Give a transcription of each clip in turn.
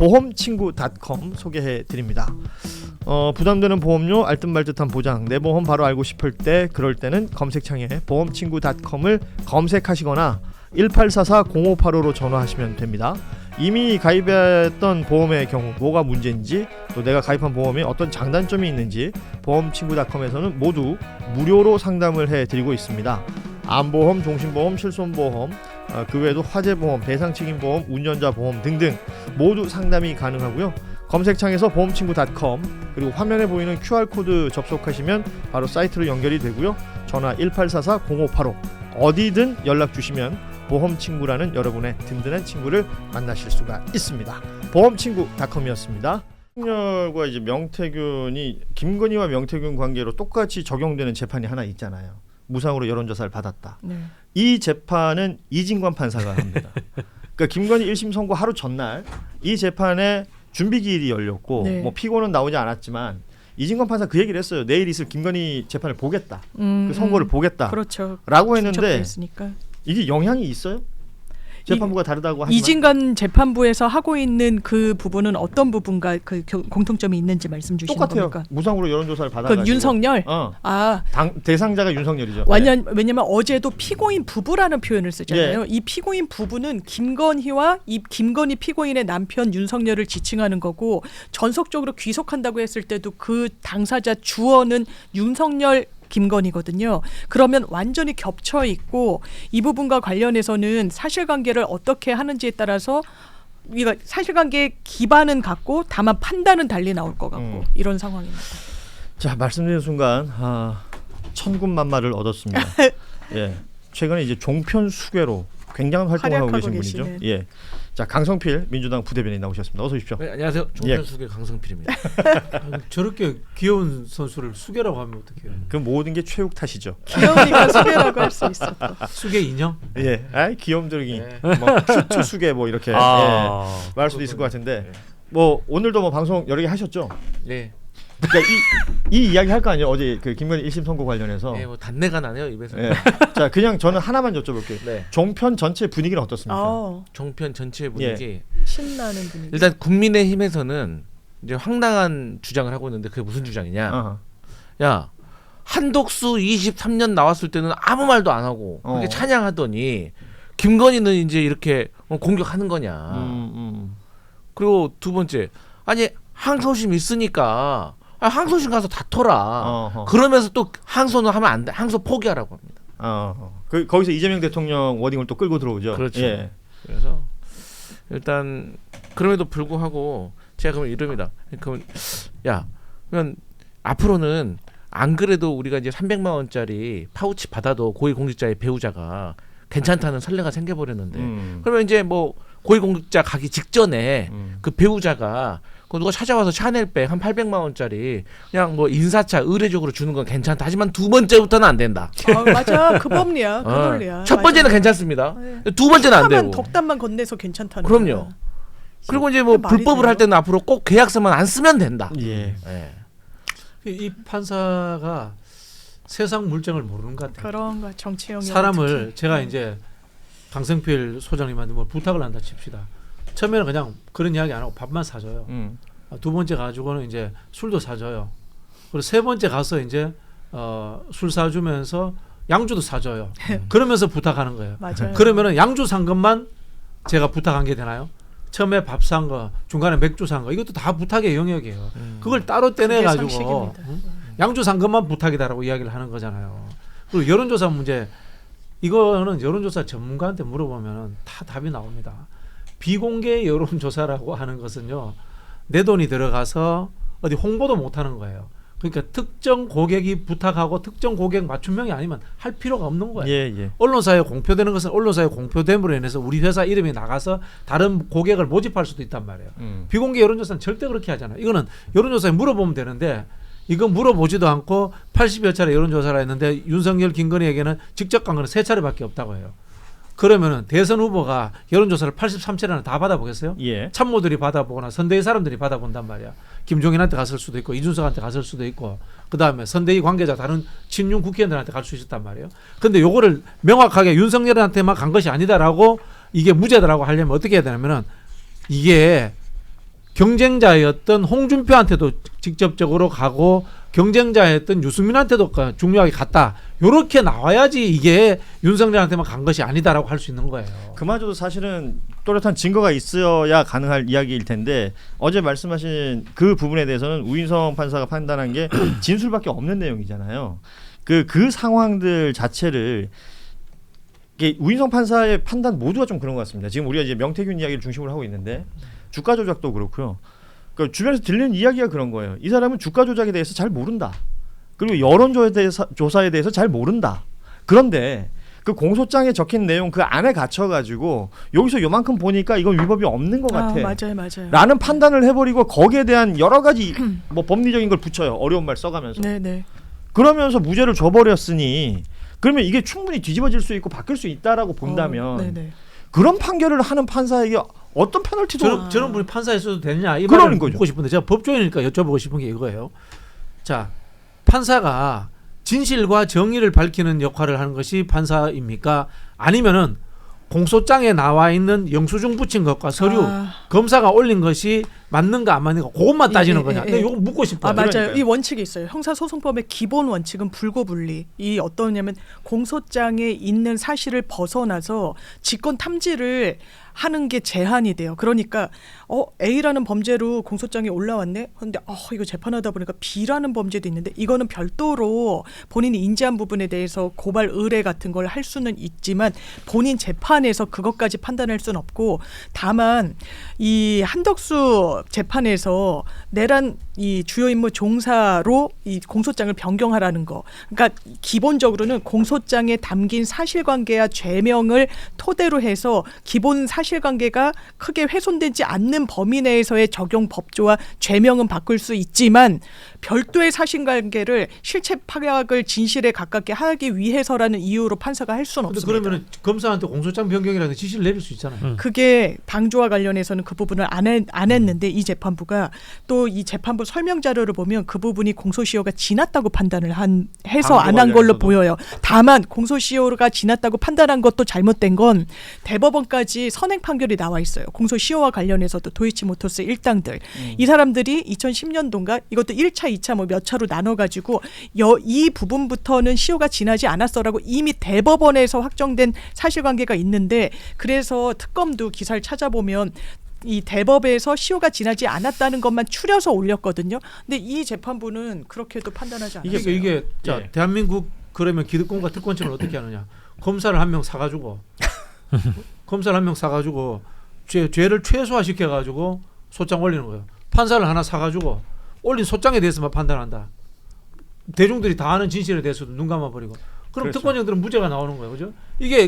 보험친구.com 소개해 드립니다. 부담되는 보험료, 알듯말듯한 보장, 내 보험 바로 알고 싶을 때, 그럴 때는 검색창에 보험친구.com을 검색하시거나 1844-0585로 전화하시면 됩니다. 이미 가입했던 보험의 경우 뭐가 문제인지, 또 내가 가입한 보험에 어떤 장단점이 있는지 보험친구.com에서는 모두 무료로 상담을 해드리고 있습니다. 암보험, 종신보험, 실손보험, 그 외에도 화재보험, 배상책임보험, 운전자보험 등등 모두 상담이 가능하고요. 검색창에서 보험친구.com 그리고 화면에 보이는 QR코드 접속하시면 바로 사이트로 연결이 되고요. 전화 1844-0585 어디든 연락 주시면 보험친구라는 여러분의 든든한 친구를 만나실 수가 있습니다. 보험친구.com이었습니다. 윤석열과 이제 명태균이, 김건희와 명태균 관계로 똑같이 적용되는 재판이 하나 있잖아요. 무상으로 여론조사를 받았다. 네. 이 재판은 이진관 판사가 합니다. 그러니까 김건희 1심 선고 하루 전날 이 재판의 준비기일이 열렸고, 네. 뭐 피고는 나오지 않았지만 이진관 판사 그 얘기를 했어요. 내일 있을 김건희 재판을 보겠다. 그 선고를 보겠다. 그렇죠. 라고 했는데 있으니까. 이게 영향이 있어요? 재판부가 다르다고 하지만 이진관 재판부에서 하고 있는 그 부분은 어떤 부분과 그 공통점이 있는지 말씀 주시는 똑같아요. 겁니까? 무상으로 여론조사를 받아가지고. 그 윤석열? 대상자가 윤석열이죠. 왜냐면 어제도 피고인 부부라는 표현을 쓰잖아요. 예. 이 피고인 부부는 김건희와 이 김건희 피고인의 남편 윤석열을 지칭하는 거고, 전속적으로 귀속한다고 했을 때도 그 당사자 주어는 윤석열 김건희거든요. 그러면 완전히 겹쳐 있고, 이 부분과 관련해서는 사실관계를 어떻게 하는지에 따라서 우리가 사실관계 기반은 같고 다만 판단은 달리 나올 것 같고 이런 상황입니다. 자, 말씀드린 순간 천군만마를 얻었습니다. 예, 최근에 이제 종편 수괴로 굉장한 활동을 하고 계신 분이죠. 예, 자, 강성필 민주당 부대변인 나오셨습니다. 어서 오십시오. 네, 안녕하세요. 종편 수괴 강성필입니다. 저렇게 귀여운 선수를 수괴라고 하면 어떡해요? 그 모든 게 최욱 탓이죠. 귀여우니까 수괴라고 할 수 있어. 수괴 인형? 예, 귀염둥이, 네. 뭐 큐트 수괴 뭐 이렇게 말할 수도 있을 것 같은데, 뭐 오늘도 뭐 방송 여러 개 하셨죠? 네. 그러니까 이 이야기 할 거 아니에요? 어제 그 김건희 1심 선고 관련해서. 네, 뭐 단내가 나네요 입에서. 예. 자, 그냥 저는 하나만 여쭤볼게요. 네. 종편 전체 분위기는 어떻습니까? 종편 전체 분위기. 신나는 분위기. 일단 국민의힘에서는 이제 황당한 주장을 하고 있는데 그게 무슨 주장이냐? 야, 한독수 23년 나왔을 때는 아무 말도 안 하고 그렇게 찬양하더니 김건희는 이제 이렇게 공격하는 거냐? 그리고 두 번째, 아니 항소심 있으니까 항소심 가서 다퉈라. 그러면서 또 항소는 하면 안 돼. 항소 포기하라고 합니다. 거기서 이재명 대통령 워딩을 또 끌고 들어오죠. 그렇죠. 예. 그래서 일단 그럼에도 불구하고 제가 그러면 이럽니다. 그러면 앞으로는 안 그래도 우리가 이제 300만 원짜리 파우치 받아도 고위공직자의 배우자가 괜찮다는 선례가 생겨버렸는데, 그러면 이제 뭐 고위공직자 가기 직전에 그 배우자가 누가 찾아와서 샤넬백 한 800만 원짜리 그냥 뭐 인사차 의례적으로 주는 건 괜찮다. 하지만 두 번째부터는 안 된다. 맞아, 그 법리야, 그 논리야. 첫 번째는 괜찮습니다. 네. 두 번째는 안 되고. 덕담만 건네서 괜찮다는. 그럼요. 거야. 그리고 이제 뭐 불법을 할 때는 앞으로 꼭 계약서만 안 쓰면 된다. 예. 이 판사가 세상 물정을 모르는 것 같아요. 그런가, 정치형. 사람을 제가 이제 강성필 소장님한테 뭐 부탁을 한다 칩시다. 처음에는 그냥 그런 이야기 안 하고 밥만 사줘요. 두 번째 가지고는 이제 술도 사줘요. 그리고 세 번째 가서 이제 술 사주면서 양주도 사줘요. 그러면서 부탁하는 거예요. 맞아요. 그러면은 양주 산 것만 제가 부탁한 게 되나요? 처음에 밥 산 거, 중간에 맥주 산 거, 이것도 다 부탁의 영역이에요. 그걸 따로 떼내 가지고 양주 산 것만 부탁이다라고 이야기를 하는 거잖아요. 그리고 여론조사 문제, 이거는 여론조사 전문가한테 물어보면 다 답이 나옵니다. 비공개 여론조사라고 하는 것은요, 내 돈이 들어가서 어디 홍보도 못하는 거예요. 그러니까 특정 고객이 부탁하고 특정 고객 맞춤형이 아니면 할 필요가 없는 거예요. 예. 언론사에 공표되는 것은 언론사에 공표됨으로 인해서 우리 회사 이름이 나가서 다른 고객을 모집할 수도 있단 말이에요. 비공개 여론조사는 절대 그렇게 하잖아요. 이거는 여론조사에 물어보면 되는데, 이거 물어보지도 않고 80여 차례 여론조사를 했는데 윤석열, 김건희에게는 직접 간 거는 3차례밖에 없다고 해요. 그러면은 대선 후보가 여론조사를 83차례나 다 받아보겠어요? 예. 참모들이 받아보거나 선대위 사람들이 받아본단 말이야. 김종인한테 갔을 수도 있고 이준석한테 갔을 수도 있고, 그 다음에 선대위 관계자 다른 친윤 국회의원들한테 갈 수 있었단 말이에요. 근데 요거를 명확하게 윤석열한테만 간 것이 아니다라고, 이게 무죄다라고 하려면 어떻게 해야 되냐면은, 이게 경쟁자였던 홍준표한테도 직접적으로 가고 경쟁자였던 유승민한테도 중요하게 갔다. 요렇게 나와야지 이게 윤석열한테만 간 것이 아니다라고 할 수 있는 거예요. 그마저도 사실은 또렷한 증거가 있어야 가능할 이야기일 텐데 어제 말씀하신 그 부분에 대해서는 우인성 판사가 판단한 게 진술밖에 없는 내용이잖아요. 그 상황들 자체를 이게 우인성 판사의 판단 모두가 좀 그런 것 같습니다. 지금 우리가 이제 명태균 이야기를 중심으로 하고 있는데 주가 조작도 그렇고요. 그러니까 주변에서 들리는 이야기가 그런 거예요. 이 사람은 주가 조작에 대해서 잘 모른다. 그리고 여론조사에 대해서 잘 모른다. 그런데 그 공소장에 적힌 내용 그 안에 갇혀가지고 여기서 요만큼 보니까 이건 위법이 없는 것 같아. 맞아요. 라는 판단을 해버리고 거기에 대한 여러 가지 뭐 법리적인 걸 붙여요. 어려운 말 써가면서. 네네. 그러면서 무죄를 줘버렸으니 그러면 이게 충분히 뒤집어질 수 있고 바뀔 수 있다라고 본다면 네네. 그런 판결을 하는 판사에게 어떤 페널티도 저런 분이 판사였어도 되느냐 이 그러는 말을 거죠. 묻고 싶은데 제가 법조인이니까 여쭤보고 싶은 게 이거예요. 자, 판사가 진실과 정의를 밝히는 역할을 하는 것이 판사입니까? 아니면은 공소장에 나와 있는 영수증 붙인 것과 서류 검사가 올린 것이 맞는가 안 맞는가 그것만 따지는 거냐. 근데 이거 묻고 싶어요. 맞아요. 그러니까요. 이 원칙이 있어요. 형사소송법의 기본 원칙은 불고불리. 이 어떠냐면 공소장에 있는 사실을 벗어나서 직권 탐지를 하는 게 제한이 돼요. 그러니까 A라는 범죄로 공소장에 올라왔네. 그런데 이거 재판하다 보니까 B라는 범죄도 있는데 이거는 별도로 본인이 인지한 부분에 대해서 고발 의뢰 같은 걸 할 수는 있지만 본인 재판에서 그것까지 판단할 수는 없고 다만 이 한덕수 재판에서 내란 이 주요 임무 종사로 이 공소장을 변경하라는 거. 그러니까 기본적으로는 공소장에 담긴 사실관계와 죄명을 토대로 해서 기본 사실관계가 크게 훼손되지 않는 범위 내에서의 적용 법조와 죄명은 바꿀 수 있지만 별도의 사실관계를 실체 파악을 진실에 가깝게 하기 위해서라는 이유로 판사가 할 수는 없습니다. 그러면 검사한테 공소장 변경이라는 지시를 내릴 수 있잖아요. 그게 방조와 관련해서는 그 부분을 안 했는데 이 재판부가 또 이 재판부 설명 자료를 보면 그 부분이 공소시효가 지났다고 판단을 해서 안 한 걸로 보여요. 다만 공소시효가 지났다고 판단한 것도 잘못된 건 대법원까지 선행 판결이 나와 있어요. 공소시효와 관련해서도 도이치모터스 일당들 이 사람들이 2010년도인가 이것도 1차, 2차 뭐 몇 차로 나눠가지고 이 부분부터는 시효가 지나지 않았어라고 이미 대법원에서 확정된 사실관계가 있는데 그래서 특검도 기사를 찾아보면 이 대법에서 시효가 지나지 않았다는 것만 추려서 올렸거든요. 근데 이 재판부는 그렇게도 판단하지 않았어요. 이게 자, 대한민국 그러면 기득권과 특권층을 어떻게 하느냐? 검사를 한 명 사가지고 죄를 최소화시켜가지고 소장 올리는 거예요. 판사를 하나 사가지고 올린 소장에 대해서만 판단한다. 대중들이 다 아는 진실에 대해서도 눈 감아버리고. 그럼 그렇죠. 특권자들은 무죄가 나오는 거예요, 그죠?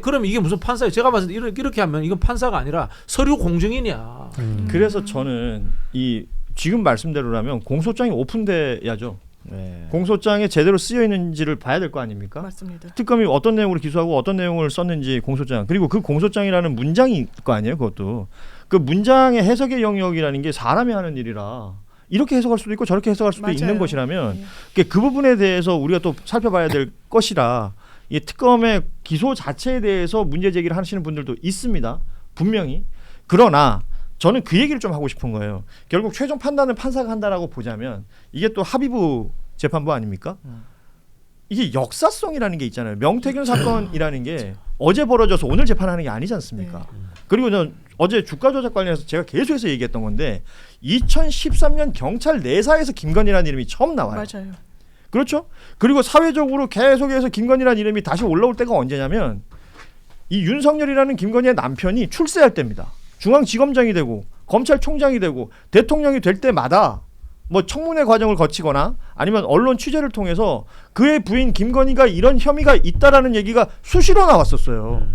그럼 이게 무슨 판사예요? 제가 봤을 때 이렇게 하면 이건 판사가 아니라 서류 공증인이야. 그래서 저는 이 지금 말씀대로라면 공소장이 오픈돼야죠. 네. 공소장에 제대로 쓰여 있는지를 봐야 될 거 아닙니까? 맞습니다. 특검이 어떤 내용으로 기소하고 어떤 내용을 썼는지 공소장 그리고 그 공소장이라는 문장일 거 아니에요. 그것도 그 문장의 해석의 영역이라는 게 사람이 하는 일이라 이렇게 해석할 수도 있고 저렇게 해석할 수도 맞아요. 있는 것이라면 그 부분에 대해서 우리가 또 살펴봐야 될 것이라 이 특검의 기소 자체에 대해서 문제 제기를 하시는 분들도 있습니다. 분명히. 그러나 저는 그 얘기를 좀 하고 싶은 거예요. 결국 최종 판단을 판사가 한다라고 보자면 이게 또 합의부 재판부 아닙니까? 이게 역사성이라는 게 있잖아요. 명태균 사건이라는 게 어제 벌어져서 오늘 재판하는 게 아니지 않습니까? 그리고 전 어제 주가 조작 관련해서 제가 계속해서 얘기했던 건데 2013년 경찰 내사에서 김건희라는 이름이 처음 나와요. 맞아요. 그렇죠? 그리고 사회적으로 계속해서 김건희라는 이름이 다시 올라올 때가 언제냐면 이 윤석열이라는 김건희의 남편이 출세할 때입니다. 중앙지검장이 되고 검찰총장이 되고 대통령이 될 때마다 뭐 청문회 과정을 거치거나 아니면 언론 취재를 통해서 그의 부인 김건희가 이런 혐의가 있다라는 얘기가 수시로 나왔었어요.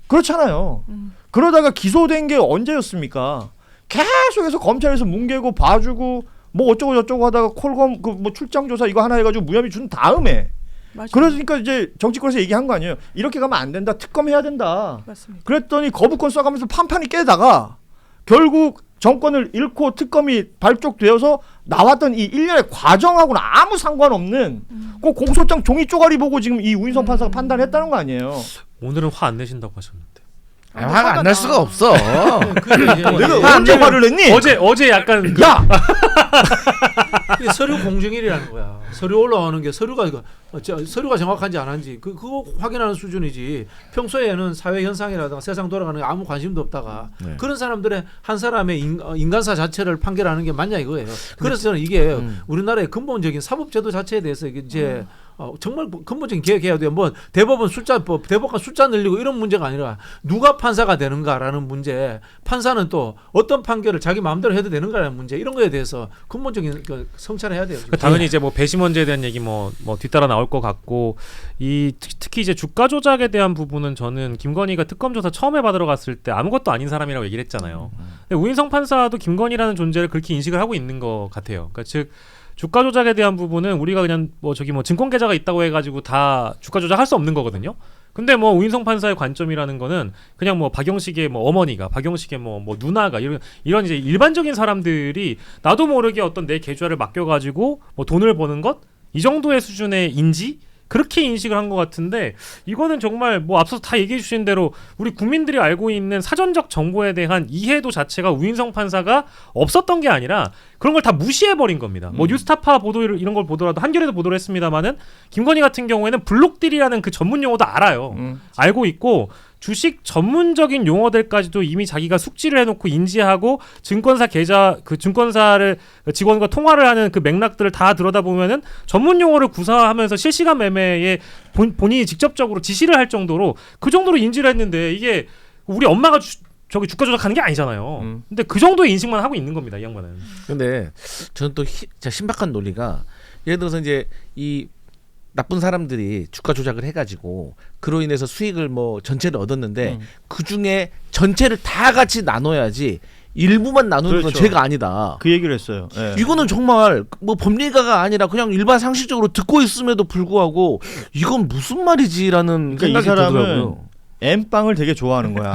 그렇잖아요. 그러다가 기소된 게 언제였습니까? 계속해서 검찰에서 뭉개고 봐주고 뭐 어쩌고 저쩌고 하다가 콜검 그 뭐 출장 조사 이거 하나 해가지고 무혐의 준 다음에 맞아요. 그러니까 이제 정치권에서 얘기한 거 아니에요. 이렇게 가면 안 된다. 특검해야 된다. 맞습니다. 그랬더니 거부권 써가면서 판판이 깨다가 결국 정권을 잃고 특검이 발족되어서 나왔던 이 일련의 과정하고는 아무 상관없는 그 공소장 종이 쪼가리 보고 지금 이 우인성 판사가 판단했다는 거 아니에요. 오늘은 화 안 내신다고 하셨는데. 화가 안 날 수가 없어. 내가 언제 화를 냈니? 어제 약간 야! 이게 서류 공정일이라는 거야. 서류 올라오는 게 서류가 정확한지 안 한지 그거 확인하는 수준이지. 평소에는 사회 현상이라든가 세상 돌아가는 게 아무 관심도 없다가 그런 사람들의 한 사람의 인간사 자체를 판결하는 게 맞냐 이거예요. 그래서 저는 이게 우리나라의 근본적인 사법제도 자체에 대해서 이제 정말 근본적인 개혁해야 돼요. 뭐 대법원 숫자 늘리고 이런 문제가 아니라 누가 판사가 되는가라는 문제, 판사는 또 어떤 판결을 자기 마음대로 해도 되는가라는 문제, 이런 거에 대해서 근본적인 성찰해야 돼요. 당연히 이제 뭐 배심 원제에 대한 얘기 뭐 뒤따라 나올 것 같고, 특히 이제 주가 조작에 대한 부분은 저는 김건희가 특검 조사 처음에 받으러 갔을 때 아무것도 아닌 사람이라고 얘기를 했잖아요. 근데 우인성 판사도 김건희라는 존재를 그렇게 인식을 하고 있는 것 같아요. 그러니까 즉 주가 조작에 대한 부분은 우리가 그냥 증권 계좌가 있다고 해가지고 다 주가 조작할 수 없는 거거든요. 근데 뭐 우인성 판사의 관점이라는 거는 그냥 뭐 박영식의 뭐 어머니가, 박영식의 뭐 누나가 이런 이제 일반적인 사람들이 나도 모르게 어떤 내 계좌를 맡겨가지고 뭐 돈을 버는 것, 이 정도의 수준의 인지, 그렇게 인식을 한 것 같은데, 이거는 정말 뭐 앞서 다 얘기해 주신 대로 우리 국민들이 알고 있는 사전적 정보에 대한 이해도 자체가 우인성 판사가 없었던 게 아니라 그런 걸 다 무시해버린 겁니다. 뭐 뉴스타파 보도 이런 걸 보더라도, 한겨레도 보도를 했습니다마는 김건희 같은 경우에는 블록딜이라는 그 전문 용어도 알아요. 알고 있고 주식 전문적인 용어들까지도 이미 자기가 숙지를 해놓고 인지하고 증권사 계좌, 그 증권사를 직원과 통화를 하는 그 맥락들을 다 들여다보면은 전문 용어를 구사하면서 실시간 매매에 본인이 직접적으로 지시를 할 정도로 그 정도로 인지를 했는데, 이게 우리 엄마가 주가 조작하는 게 아니잖아요. 근데 그 정도의 인식만 하고 있는 겁니다, 이 양반은. 근데 저는 또 진짜 신박한 논리가, 예를 들어서 이제 이 나쁜 사람들이 주가 조작을 해가지고 그로 인해서 수익을 뭐 전체를 얻었는데 그 중에 전체를 다 같이 나눠야지 일부만 나누는 건 죄가 아니다. 그 얘기를 했어요. 네. 이거는 정말 뭐 법리가가 아니라 그냥 일반 상식적으로 듣고 있음에도 불구하고 이건 무슨 말이지라는 그러니까 생각이 이 사람은 들더라고요. 엠빵을 되게 좋아하는 거야.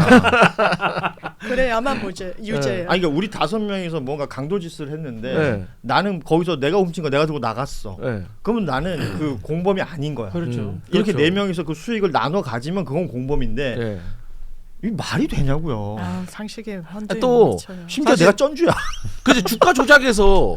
그래야만 유죄예요. 아니 그러니까 우리 5명이서 뭔가 강도짓을 했는데 네. 나는 거기서 내가 훔친 거 내가 들고 나갔어. 네. 그러면 나는 그 공범이 아닌 거야. 그렇죠. 이렇게 그렇죠. 4명이서 그 수익을 나눠 가지면 그건 공범인데 네. 이 말이 되냐고요. 상식에 헌정이 또 미쳐요. 심지어 내가 쩐주야. 그래서 주가 조작에서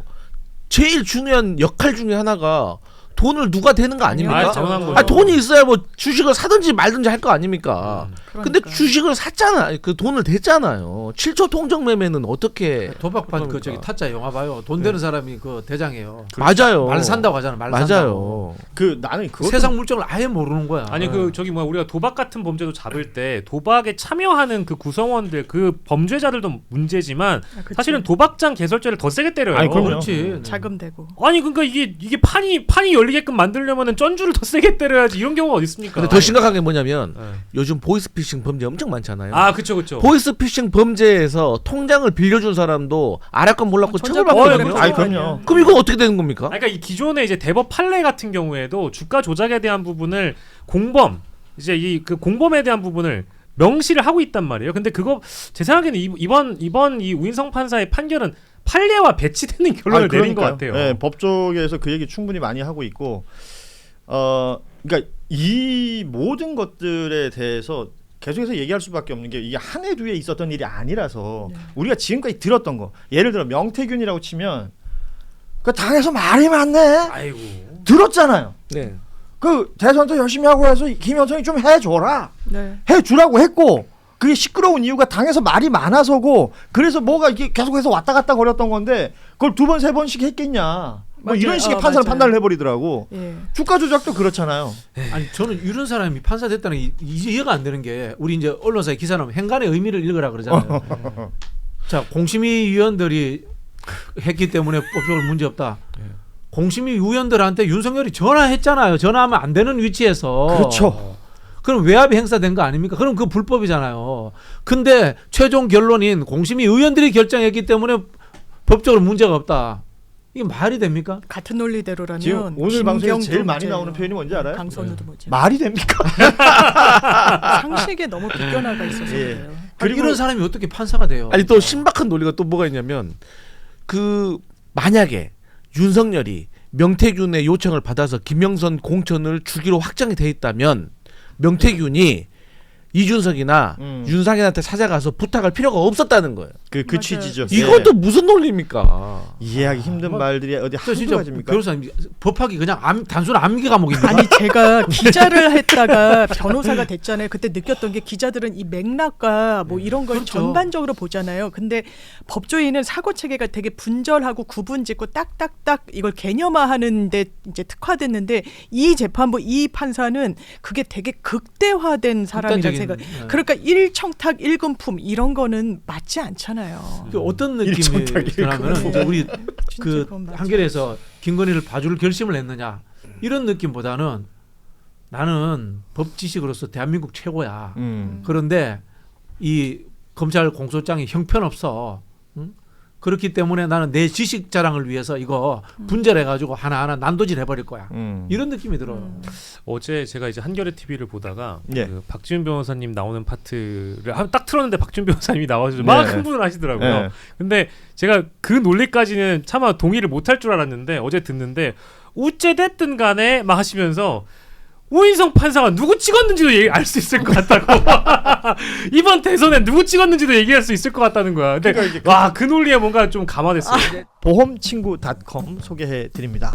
제일 중요한 역할 중에 하나가 돈을 누가 대는 거 아닙니까? 당연한 거죠. 돈이 있어야 뭐 주식을 사든지 말든지 할 거 아닙니까? 근데 그러니까요. 주식을 샀잖아. 그 돈을 댔잖아요. 7초 통정 매매는 어떻게? 도박판 그 저기 타짜 영화 봐요. 돈 되는 사람이 그 대장이에요. 맞아요. 말 산다고 하잖아. 말 산다고. 맞아요. 그 나는 그거 세상 물정을 아예 모르는 거야. 아니 그 우리가 도박 같은 범죄도 잡을 때 도박에 참여하는 그 구성원들, 그 범죄자들도 문제지만 그치. 사실은 도박장 개설죄를 더 세게 때려요. 아니, 그럼요. 그렇지. 자금되고. 아니 그러니까 이게 판이 열리게끔 만들려면은 쩐주를 더 세게 때려야지, 이런 경우가 어디 있습니까? 근데 더 심각한 게 뭐냐면 네. 요즘 보이스피싱 범죄 엄청 많잖아요. 아 그쵸. 보이스피싱 범죄에서 통장을 빌려준 사람도 알았건 몰랐건 천벌받고 처벌받거든요. 그래요. 아니 그럼요. 그럼 이거 어떻게 되는 겁니까? 그러니까 이 기존의 이제 대법 판례 같은 경우에도 주가 조작에 대한 부분을 공범, 이제 그 공범에 대한 부분을 명시를 하고 있단 말이에요. 근데 그거 제 생각에는 이번 이 우인성 판사의 판결은 판례와 배치되는 결론을 내린 것 같아요. 네, 법 쪽에서 그 얘기 충분히 많이 하고 있고, 그러니까 이 모든 것들에 대해서 계속해서 얘기할 수밖에 없는 게 이게 한 해 뒤에 있었던 일이 아니라서 우리가 지금까지 들었던 거, 예를 들어 명태균이라고 치면 그 당에서 말이 많네. 아이고. 들었잖아요. 네. 그 대선도 열심히 하고 해서 김현성이 좀 해줘라. 네. 해주라고 했고, 그게 시끄러운 이유가 당에서 말이 많아서고, 그래서 뭐가 이게 계속해서 왔다 갔다 거렸던 건데 그걸 2번 3번씩 했겠냐. 뭐 맞아요. 이런 식의 판사를 맞아요. 판단을 해버리더라고. 예. 주가 조작도 그렇잖아요. 아니 저는 이런 사람이 판사 됐다는 게 이해가 안 되는 게, 우리 이제 언론사에 기사 나오면 행간의 의미를 읽으라 그러잖아요. 자, 공심위 위원들이 했기 때문에 법적으로 문제 없다. 공심위 위원들한테 윤석열이 전화했잖아요. 전화하면 안 되는 위치에서. 그렇죠. 그럼 외압이 행사된 거 아닙니까? 그럼 그거 불법이잖아요. 근데 최종 결론인 공심위 의원들이 결정했기 때문에 법적으로 문제가 없다. 이게 말이 됩니까? 같은 논리대로라면 지금 오늘 방송에서 제일 김경도 많이 문제예요. 나오는 표현이 뭔지 알아요? 강선우도 뭐지? 말이 됩니까? 상식에 너무 비껴나가 있어서 예. 그래요. 그리고 이런 사람이 어떻게 판사가 돼요? 아니 또 신박한 논리가 또 뭐가 있냐면, 그 만약에 윤석열이 명태균의 요청을 받아서 김영선 공천을 주기로 확정이 돼 있다면 명태균이 이준석이나 윤상현한테 찾아가서 부탁할 필요가 없었다는 거예요. 그 맞아요. 취지죠. 이것도 무슨 논리입니까? 이해하기 힘든 말들이 어디 저 한두 진짜 가지입니까? 변호사님 법학이 그냥 단순 암기 과목입니다. 아니 제가 기자를 했다가 변호사가 됐잖아요. 그때 느꼈던 게 기자들은 이 맥락과 뭐 이런 걸 그렇죠. 전반적으로 보잖아요. 근데 법조인은 사고 체계가 되게 분절하고 구분짓고 딱딱딱 이걸 개념화하는데 이제 특화됐는데 이 재판부 이 판사는 그게 되게 극대화된 사람이라 극단적인, 제가 네. 그러니까 일청탁 일금품 이런 거는 맞지 않잖아요. 그 어떤 느낌이 일청탁 드냐면은 이제 우리 진짜 그 그건 맞아요. 한겨레에서 김건희를 봐줄 결심을 했느냐 이런 느낌보다는 나는 법 지식으로서 대한민국 최고야. 그런데 이 검찰 공소장이 형편없어. 응? 그렇기 때문에 나는 내 지식 자랑을 위해서 이거 분절해가지고 하나하나 난도질 해버릴 거야. 이런 느낌이 들어요. 어제 제가 이제 한겨레 TV를 보다가 예. 그 박지훈 변호사님 나오는 파트를 딱 틀었는데 박지훈 변호사님이 나와서 막 네. 흥분을 하시더라고요. 네. 근데 제가 그 논리까지는 차마 동의를 못할 줄 알았는데 어제 듣는데 우째됐든 간에 막 하시면서 오인성 판사가 누구 찍었는지도 알 수 있을 것 같다고. 이번 대선에 누구 찍었는지도 얘기할 수 있을 것 같다는 거야. 근데 그러니까 와, 그 논리에 뭔가 좀 감화됐어요. 보험친구.com 소개해 드립니다.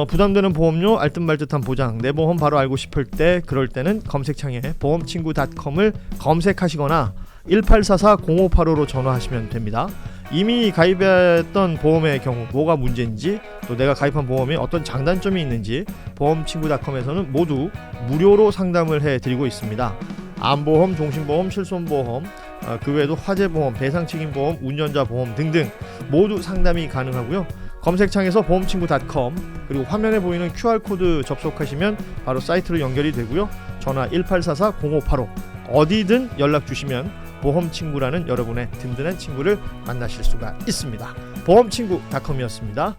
부담되는 보험료, 알듯말듯한 보장, 내 보험 바로 알고 싶을 때 그럴 때는 검색창에 보험친구.com을 검색하시거나 1844-0585로 전화하시면 됩니다. 이미 가입했던 보험의 경우 뭐가 문제인지 또 내가 가입한 보험에 어떤 장단점이 있는지 보험친구.com에서는 모두 무료로 상담을 해드리고 있습니다. 암보험, 종신보험, 실손보험, 그 외에도 화재보험, 배상책임보험, 운전자보험 등등 모두 상담이 가능하고요. 검색창에서 보험친구.com 그리고 화면에 보이는 QR코드 접속하시면 바로 사이트로 연결이 되고요. 전화 1844-0585 어디든 연락 주시면 보험친구라는 여러분의 든든한 친구를 만나실 수가 있습니다. 보험친구.com이었습니다.